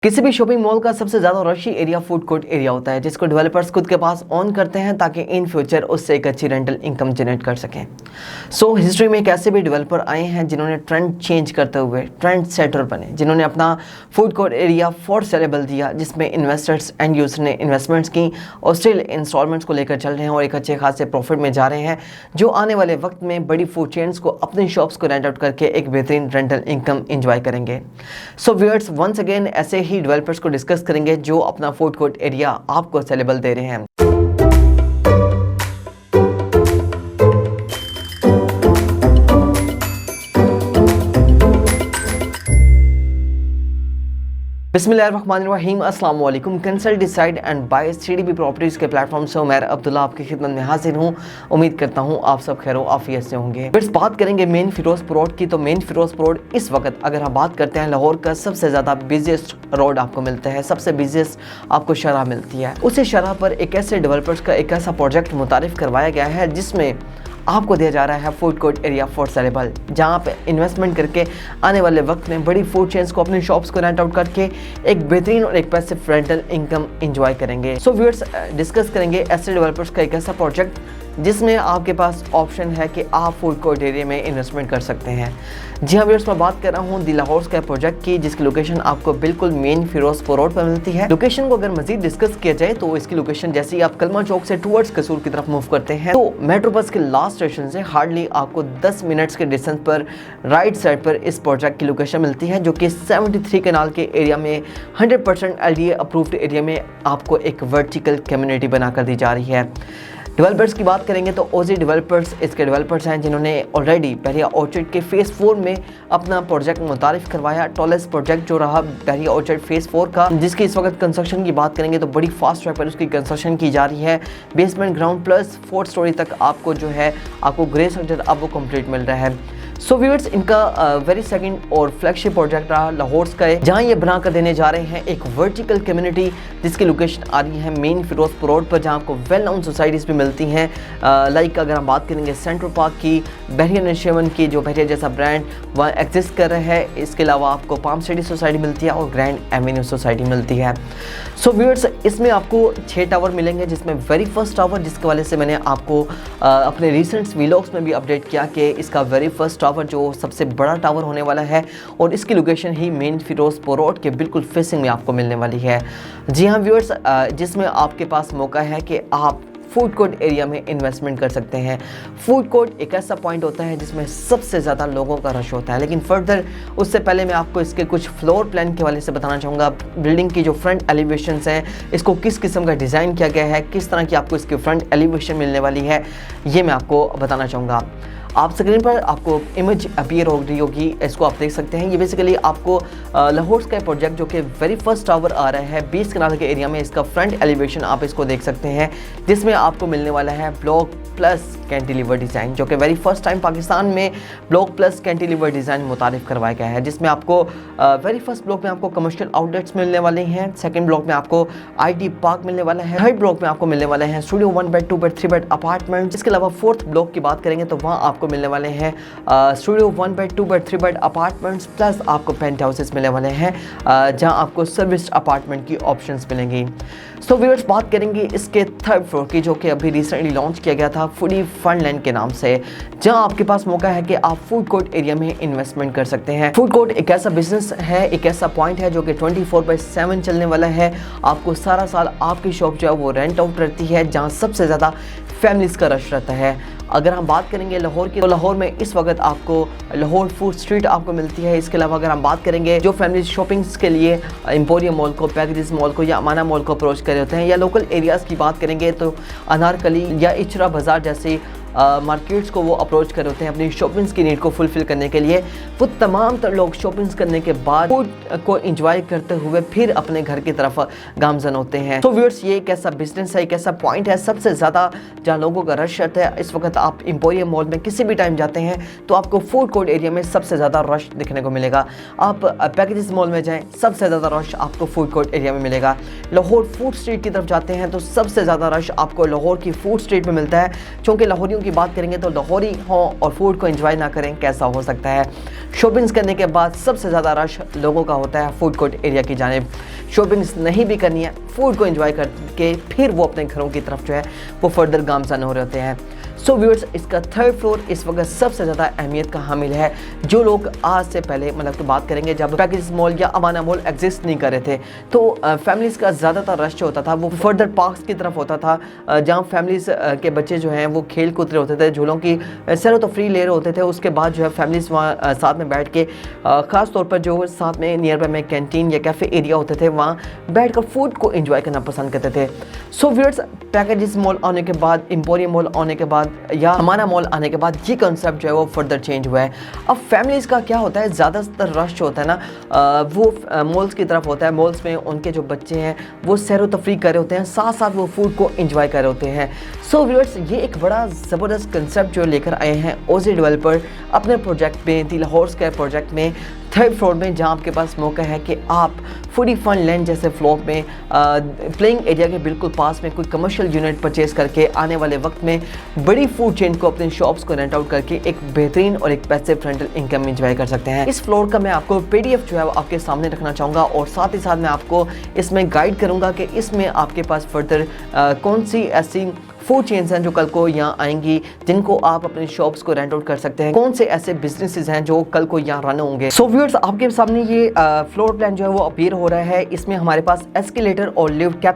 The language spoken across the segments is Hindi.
किसी भी शॉपिंग मॉल का सबसे ज्यादा रशी एरिया फूड कोर्ट एरिया होता है, जिसको डेवलपर्स खुद के पास ऑन करते हैं ताकि इन फ्यूचर उससे एक अच्छी रेंटल इनकम जनरेट कर सकें। हिस्ट्री में एक ऐसे भी डेवलपर आए हैं जिन्होंने ट्रेंड चेंज करते हुए ट्रेंड सेटर बने, जिन्होंने अपना food court area for saleable दिया, जिसमें इन्वेस्टर्स एंड यूजर ने इन्वेस्टमेंट्स की और स्टिल इंस्टॉलमेंट्स को लेकर चल रहे हैं और एक अच्छे खासे प्रॉफिट में जा रहे हैं, जो आने वाले वक्त में बड़ी फूड चेन्स को अपनी शॉप्स को रेंट आउट करके एक बेहतरीन रेंटल इनकम एंजॉय करेंगे। व्यूअर्स, वंस अगेन ऐसे ही डेवलपर्स को डिस्कस करेंगे जो अपना फूड कोर्ट एरिया आपको सेलेबल दे रहे हैं। बिस्मिल्लाहिर्रहमानिर्रहीम, अस्सलाम वालेकुम। Consult decide and buy CDB properties के प्लेटफॉर्म से उमर अब्दुल्ला आपकी खिदमत में हाजिर हूँ। उम्मीद करता हूँ आप सब खैर आफियत से होंगे। फिर बात करेंगे मेन फिरोजपुर रोड की। तो मेन फिरोजपुर रोड इस वक्त अगर हम बात करते हैं लाहौर का सबसे ज़्यादा बिजिएस्ट रोड आपको मिलता है, सबसे बिजिएस्ट आपको शरह मिलती है। उसी शरह पर एक ऐसे डेवलपर्स का एक ऐसा प्रोजेक्ट मुतारिफ करवाया गया है जिसमें आपको दिया जा रहा है food court area for saleable, जहाँ पे इन्वेस्टमेंट करके आने वाले वक्त में बड़ी फूड चेन्स को अपनी शॉप्स को रेंट आउट करके एक बेहतरीन और एक पैसिव रेंटल इनकम एंजॉय करेंगे। व्यूअर्स, डिस्कस करेंगे ऐसे डेवलपर्स का एक ऐसा प्रोजेक्ट जिसमें आपके पास ऑप्शन है कि आप फूड कोर्ट एरिया में इन्वेस्टमेंट कर सकते हैं। जी हाँ व्यूअर्स, मैं बात कर रहा हूँ दी लाहौर स्काई प्रोजेक्ट की, जिसकी लोकेशन आपको बिल्कुल मेन फिरोजपुर रोड पर मिलती है। लोकेशन को अगर मजीद डिस्कस किया जाए तो इसकी लोकेशन जैसे ही आप कलमा चौक से टुवर्ड्स कसूर की तरफ मूव करते हैं तो मेट्रो बस के लास्ट स्टेशन से हार्डली आपको 10 मिनट्स के डिस्टेंस पर राइट साइड पर इस प्रोजेक्ट की लोकेशन मिलती है, जो कि 73 कनाल के एरिया में 100% LDA अप्रूव्ड एरिया में आपको एक वर्टिकल कम्युनिटी बनाकर दी जा रही है। डेवलपर्स की बात करेंगे तो ओजी डेवलपर्स इसके डेवलपर्स हैं जिन्होंने ऑलरेडी बहरिया ऑर्चर्ड के फेज़ 4 में अपना प्रोजेक्ट मुतारिफ करवाया। टॉलेस्ट प्रोजेक्ट जो रहा बहरिया ऑर्चर्ड फेज़ 4 का, जिसकी इस वक्त कंस्ट्रक्शन की बात करेंगे तो बड़ी फास्ट ट्रैक पर उसकी कंस्ट्रक्शन की जा रही है। Basement ground plus 4th story तक आपको जो है आपको ग्रे स्ट्रक्चर अब वो कंप्लीट मिल रहा है। व्यूअर्स, इनका वेरी सेकंड और फ्लैगशिप प्रोजेक्ट रहा लाहौर स्काई, जहां ये बना कर देने जा रहे हैं एक वर्टिकल कम्युनिटी जिसकी लोकेशन आ रही है मेन फिरोजपुर रोड पर, जहां आपको वेल नाउन सोसाइटीज़ भी मिलती हैं। लाइक अगर हम बात करेंगे सेंट्रल पार्क की, बहरिया नशेवन की, जो बहरिया जैसा ब्रांड वहाँ एग्जिस्ट कर रहा है। इसके अलावा आपको पाम सिटी सोसाइटी मिलती है और ग्रैंड एवेन्यू सोसाइटी मिलती है। व्यूअर्स, इसमें आपको 6 टावर मिलेंगे, जिसमें वेरी फर्स्ट टावर जिसके वाले से मैंने आपको अपने रिसेंट व्लॉग्स में भी अपडेट किया कि इसका वेरी फर्स्ट टावर जो सबसे बड़ा टावर होने वाला है और इसकी लोकेशन ही मेन फिरोजपुर रोड के बिल्कुल फेसिंग में आपको मिलने वाली है। जी हाँ व्यूअर्स, जिसमें आपके पास मौका है कि आप फूड कोर्ट एरिया में इन्वेस्टमेंट कर सकते हैं। फूड कोर्ट एक ऐसा पॉइंट होता है जिसमें सबसे ज़्यादा लोगों का रश होता है, लेकिन फर्दर उससे पहले मैं आपको इसके कुछ फ्लोर प्लान के हवाले से बताना चाहूँगा। बिल्डिंग की जो फ्रंट एलिवेशंस हैं, इसको किस किस्म का डिज़ाइन किया गया है, किस तरह की आपको इसकी फ्रंट एलिवेशन मिलने वाली है, ये मैं आपको बताना चाहूँगा। आप स्क्रीन पर आपको इमेज अपीयर हो रही होगी, इसको आप देख सकते हैं। ये बेसिकली आपको लाहौर स्काई प्रोजेक्ट जो कि वेरी फर्स्ट टावर आ रहा है 20 कनाल के एरिया में, इसका फ्रंट एलिवेशन आप इसको देख सकते हैं, जिसमें आपको मिलने वाला है ब्लॉक प्लस कैंटिलीवर डिज़ाइन, जो कि वेरी फर्स्ट टाइम पाकिस्तान में ब्लॉक प्लस कैंटिलीवर डिज़ाइन मुतारिफ करवाया गया है, जिसमें आपको वेरी फर्स्ट ब्लॉक में आपको कमर्शियल आउटलेट्स मिलने वाले हैं, सेकंड ब्लॉक में आपको IT पार्क मिलने वाला है, थर्ड ब्लॉक में आपको मिलने वाले हैं studio 1 bed 2 bed 3 bed apartment. इसके अलावा 4th ब्लॉक की बात करेंगे तो वहाँ आपको मिलने वाले हैं studio 1 bed 2 bed 3 bed apartments plus आपको पेंट हाउसेस मिलने वाले हैं, जहाँ आपको सर्विस अपार्टमेंट की ऑप्शंस मिलेंगी। व्यूअर्स, बात करेंगे इसके 3rd फ्लोर की, जो कि अभी रिसेंटली लॉन्च किया गया था फूडी फनलैंड के नाम से, जहां आपके पास मौका है कि आप फूड कोर्ट एरिया में इन्वेस्टमेंट कर सकते हैं। फूड कोर्ट एक ऐसा बिजनेस है, एक ऐसा पॉइंट है जो कि 24/7 चलने वाला है। आपको सारा साल आपकी शॉप जो है वो रेंट आउट रहती है, जहां सबसे ज़्यादा फैमिलीज़ का रश रहता है। अगर हम बात करेंगे लाहौर की, तो लाहौर में इस वक्त आपको लाहौर फूड स्ट्रीट आपको मिलती है। इसके अलावा अगर हम बात करेंगे जो फैमिली शॉपिंग्स के लिए एम्पोरियम मॉल को, पैकेजेस मॉल को या अमाना मॉल को अप्रोच कर रहे होते हैं, या लोकल एरियाज़ की बात करेंगे तो अनारकली या इचरा बाज़ार जैसे मार्केट्स को वो अप्रोच कर होते हैं अपनी शॉपिंग्स की नीड को फुलफ़िल करने के लिए। वो तमाम तर लोग शॉपिंग्स करने के बाद फूड को एंजॉय करते हुए फिर अपने घर की तरफ गामजन होते हैं। व्यूअर्स, ये एक ऐसा बिजनेस है, एक ऐसा पॉइंट है सबसे ज़्यादा जहाँ लोगों का रश रहता है। इस वक्त आप एम्पोरियम मॉल में किसी भी टाइम जाते हैं तो आपको फूड कोर्ट एरिया में सबसे ज़्यादा रश दिखने को मिलेगा। आप पैकेजेस मॉल में जाएँ, सबसे ज़्यादा रश आपको फूड कोर्ट एरिया में मिलेगा। लाहौर फूड स्ट्रीट की तरफ जाते हैं तो सबसे ज़्यादा रश आपको लाहौर की फूड स्ट्रीट में मिलता है, क्योंकि लाहौरियों लाहौरियों की बात करेंगे तो लाहौरी हों और फूड को एंजॉय ना करें, कैसा हो सकता है। शॉपिंग्स करने के बाद सबसे ज़्यादा रश लोगों का होता है फूड कोर्ट एरिया की जानिब। शॉपिंग्स नहीं भी करनी है, फूड को एंजॉय करके फिर वो अपने घरों की तरफ जो है वो फर्दर गामज़न हो रहे होते हैं। सो व्यूअर्स, इसका थर्ड फ्लोर इस वक्त सबसे ज़्यादा अहमियत का हामिल है। जो लोग आज से पहले मतलब तो बात करेंगे जब पैकेज मॉल या अमाना मॉल एग्जिस्ट नहीं कर रहे थे, तो फैमिलीज़ का ज़्यादातर रश जो होता था वो फर्दर पार्क्स की तरफ होता था, जहाँ फैमिलीज़ के बच्चे जो हैं वो खेल कूद रहे होते थे, झूलों की सैर व तफरीह ले रहे होते थे। उसके बाद जो है फैमिलीज़ वहाँ साथ में बैठ के ख़ास तौर पर जो साथ में नियर बाय में कैंटीन या कैफ़े एरिया होते थे वहाँ बैठ कर फूड को एंजॉय करना पसंद करते थे। सो व्यूअर्स, पैकेजेस मॉल आने के बाद, एम्पोरियम मॉल आने के बाद या हमारा मॉल आने के बाद ये कंसेप्ट जो है वो फर्दर चेंज हुआ है। अब फैमिलीज़ का क्या होता है, ज़्यादातर रश जो होता है ना वो मॉल्स की तरफ होता है। मॉल्स में उनके जो बच्चे हैं वो सैर व तफरीह कर रहे होते हैं, साथ साथ वो फूड को एंजॉय कर रहे होते हैं। सो व्यूअर्स, ये एक बड़ा ज़बरदस्त कंसेप्ट जो लेकर आए हैं ओजी डेवलपर अपने प्रोजेक्ट में, दी लाहौर स्क्वायर प्रोजेक्ट में थर्ड फ्लोर में, जहाँ आपके पास मौका है कि आप फूडी फन लैंड जैसे फ्लोर में प्लेइंग एरिया के बिल्कुल पास में कोई कमर्शियल यूनिट परचेज करके आने वाले वक्त में बड़ी फूड चेन को अपने शॉप्स को रेंट आउट करके एक बेहतरीन और एक पैसिव रेंटल इनकम एंजॉय कर सकते हैं। इस फ्लोर का मैं आपको PDF जो है वो आपके सामने रखना चाहूँगा और साथ ही साथ मैं आपको इसमें गाइड करूँगा कि इसमें आपके पास फर्दर कौन सी ऐसी फूड चेन्स हैं जो कल को यहाँ आएंगी जिनको आप अपने शॉप्स को रेंट आउट कर सकते हैं, कौन से ऐसे बिजनेसेस हैं जो कल को यहाँ रन होंगे। सो व्यूअर्स, आपके सामने ये फ्लोर प्लान जो है वो अपीयर हो रहा है। इसमें हमारे पास एस्केलेटर और लिफ्ट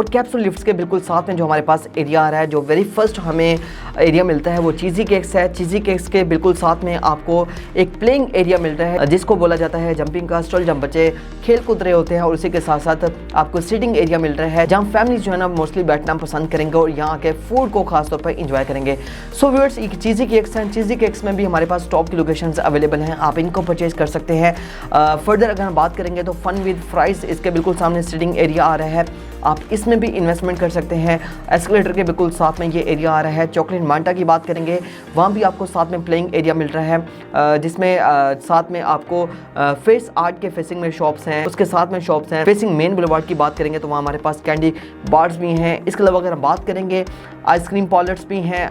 कैप्सूल लिफ्ट्स के बिल्कुल साथ में जो हमारे पास एरिया आ रहा है, जो वेरी फर्स्ट हमें एरिया मिलता है वो चीज़ी केक्स है। चीज़ी केक्स के बिल्कुल साथ में आपको एक प्लेइंग एरिया मिलता है जिसको बोला जाता है जंपिंग कास्टल, जब बच्चे खेल कूद रहे होते हैं, और उसी के साथ साथ आपको सीटिंग एरिया मिल रहा है जहाँ फैमिली जो है ना मोस्टली बैठना पसंद करेंगे और यहाँ के फूड को खास तौर पर इंजॉय करेंगे। सो व्यूअर्स, एक चीज़ी केक्स हैं, चीज़ी केक्स में भी हमारे पास टॉप की लोकेशंस अवेलेबल हैं, आप इनको परचेज कर सकते हैं। फर्दर अगर हम बात करेंगे तो फन विद फ्राइज, इसके बिल्कुल सामने सीटिंग एरिया आ रहा है, आप इसमें भी इन्वेस्टमेंट कर सकते हैं। एस्केलेटर के बिल्कुल साथ में ये एरिया आ रहा है। चॉकलेट मांटा की बात करेंगे, वहाँ भी आपको साथ में प्लेइंग एरिया मिल रहा है, जिसमें साथ में आपको फेस आर्ट के फेसिंग में शॉप्स हैं, उसके साथ में शॉप्स हैं। फेसिंग मेन बुलेवार्ड की बात करेंगे तो वहाँ हमारे पास कैंडी बार्स भी हैं। इसके अलावा अगर हम बात करेंगे आइसक्रीम पार्लर्स भी हैं,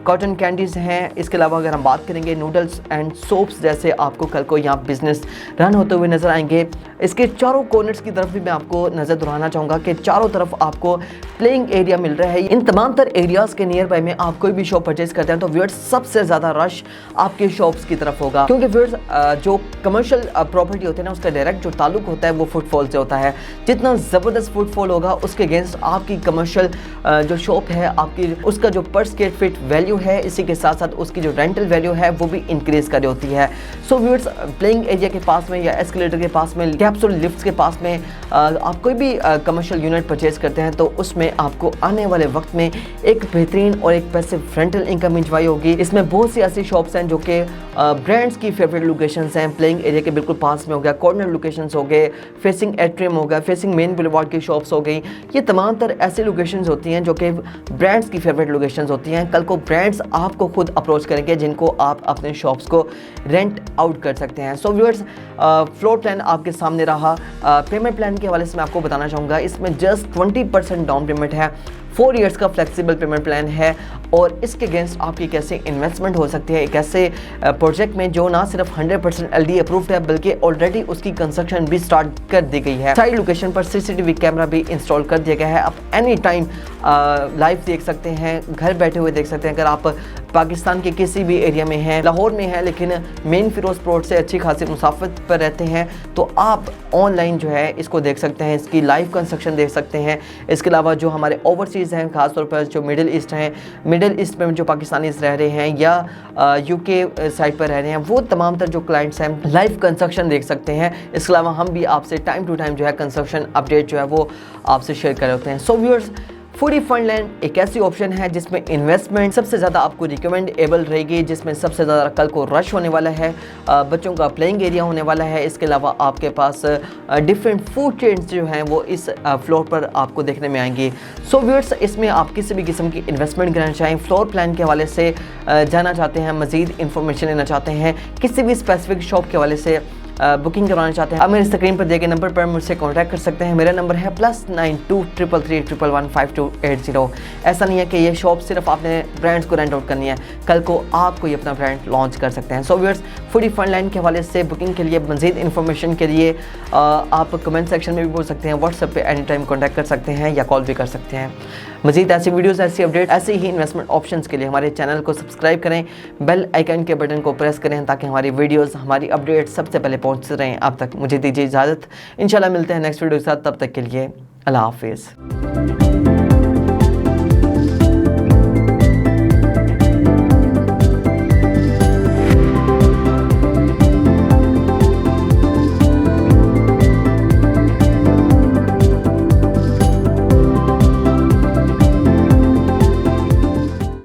कॉटन कैंडीज़ हैं। इसके अलावा अगर हम बात करेंगे नूडल्स एंड सोप्स जैसे आपको कल को यहाँ बिजनेस रन होते हुए नज़र आएंगे। इसके चारों कॉर्नर्स की तरफ भी मैं आपको नज़र दुहराना चाहूँगा कि चारों तरफ आपको प्लेइंग एरिया मिल रहा है। इन तमाम तर एरियाज़ के नियर बाय में आप कोई भी शॉप परचेज करते हैं तो व्यूअर्स सबसे ज़्यादा रश आपके शॉप्स की तरफ होगा, क्योंकि व्यूअर्स जो कमर्शियल प्रॉपर्टी होती है ना उसका डायरेक्ट जो ताल्लुक होता है वो फुटफॉल से होता है। जितना ज़बरदस्त फुटफॉल होगा उसके अगेंस्ट आपकी कमर्शियल जो शॉप है आपकी उसका जो पर स्क्वायर फीट वैल्यू है, इसी के साथ साथ उसकी जो रेंटल वैल्यू है वो भी इंक्रीज कर होती है। सो व्यूअर्स, प्लेइंग एरिया के पास में या एस्केलेटर के पास में, कैप्सूल लिफ्ट्स के पास में आप कोई भी कमर्शियल यूनिट परचेज करते हैं तो उसमें आपको आने वाले वक्त में एक बेहतरीन और एक पैसिव रेंटल इनकम एंजॉय होगी। इसमें बहुत सी ऐसी शॉप्स हैं जो कि ब्रांड्स की फेवरेट लोकेशंस हैं। प्लेइंग एरिया के बिल्कुल पास में हो गया, कॉर्नर लोकेशंस हो गए, फेसिंग एट्रियम हो गया, फेसिंग मेन बुलेवार्ड की शॉप्स हो गई। ये तमाम तर ऐसी लोकेशंस होती हैं जो कि ब्रांड्स की फेवरेट लोकेशंस होती हैं। कल को ब्रांड्स आपको खुद अप्रोच करेंगे जिनको आप अपने शॉप्स को रेंट आउट कर सकते हैं। सो व्यूअर्स, फ्लोर प्लान आपके सामने रहा। पेमेंट प्लान के हवाले से मैं आपको बताना चाहूँगा, इसमें जस्ट 20% डाउन पेमेंट है, 4 इयर्स का फ्लेक्सिबल पेमेंट प्लान है और इसके अगेंस्ट आपकी कैसे इन्वेस्टमेंट हो सकती है एक ऐसे प्रोजेक्ट में जो ना सिर्फ 100% LD अप्रूव्ड है बल्कि ऑलरेडी उसकी कंस्ट्रक्शन भी स्टार्ट कर दी गई है। सारी लोकेशन पर CCTV कैमरा भी इंस्टॉल कर दिया गया है, आप एनी टाइम लाइव देख सकते हैं, घर बैठे हुए देख सकते हैं। अगर आप पाकिस्तान के किसी भी एरिया में हैं, लाहौर में है लेकिन मेन फिरोजपुर से अच्छी खासी मुसाफत पर रहते हैं तो आप ऑनलाइन जो है इसको देख सकते हैं, इसकी लाइव कंस्ट्रक्शन देख सकते हैं। इसके अलावा जो हमारे ओवरसीज़ हैं, खासतौर पर जो मिडिल ईस्ट हैं, मिडिल ईस्ट में जो पाकिस्तानीज़ रह रहे हैं या UK साइड पर रह रहे हैं, वो तमाम तर जो क्लाइंट्स हैं लाइव कंस्ट्रक्शन देख सकते हैं। इसके अलावा हम भी आपसे टाइम टू टाइम जो है कंस्ट्रक्शन अपडेट जो है वो आपसे शेयर कर रहे होते हैं। So viewers, foodie fun land एक ऐसी ऑप्शन है जिसमें इन्वेस्टमेंट सबसे ज़्यादा आपको रिकमेंडेबल रहेगी, जिसमें सबसे ज़्यादा कल को रश होने वाला है, बच्चों का प्लेइंग एरिया होने वाला है। इसके अलावा आपके पास डिफरेंट फूड चेन्स जो हैं वो इस फ्लोर पर आपको देखने में आएंगी। सो व्यूअर्स, इसमें आप किसी भी किस्म की इन्वेस्टमेंट करना चाहें, फ्लोर प्लान के हवाले से जाना चाहते हैं, मज़ीद इन्फॉर्मेशन लेना चाहते हैं, किसी भी स्पेसिफिक शॉप के हवाले से बुकिंग करवाना चाहते हैं, अब मेरे स्क्रीन पर दिए गए नंबर पर मुझसे कॉन्टैक्ट कर सकते हैं। मेरा नंबर है +92 333 111 5280। ऐसा नहीं है कि ये शॉप सिर्फ आपने ब्रांड्स को रेंट आउट करनी है, कल को आप कोई अपना ब्रांड लॉन्च कर सकते हैं। सो व्यूअर्स, फूडी फनलाइन के हवाले से बुकिंग के लिए, मज़ीद इन्फॉर्मेशन के लिए आप कमेंट सेक्शन में भी बोल सकते हैं, व्हाट्सएप पे एनी टाइम कॉन्टैक्ट कर सकते हैं या कॉल भी कर सकते हैं। मज़ीद ऐसी वीडियोस, ऐसी अपडेट, ऐसे ही इन्वेस्टमेंट ऑप्शंस के लिए हमारे चैनल को सब्सक्राइब करें, बेल आइकन के बटन को प्रेस करें ताकि हमारी वीडियोस, हमारी अपडेट सबसे पहले पहुंचते रहें आप तक। मुझे दीजिए इजाज़त, इंशाल्लाह मिलते हैं नेक्स्ट वीडियो के साथ, तब तक के लिए अल्लाह हाफिज़।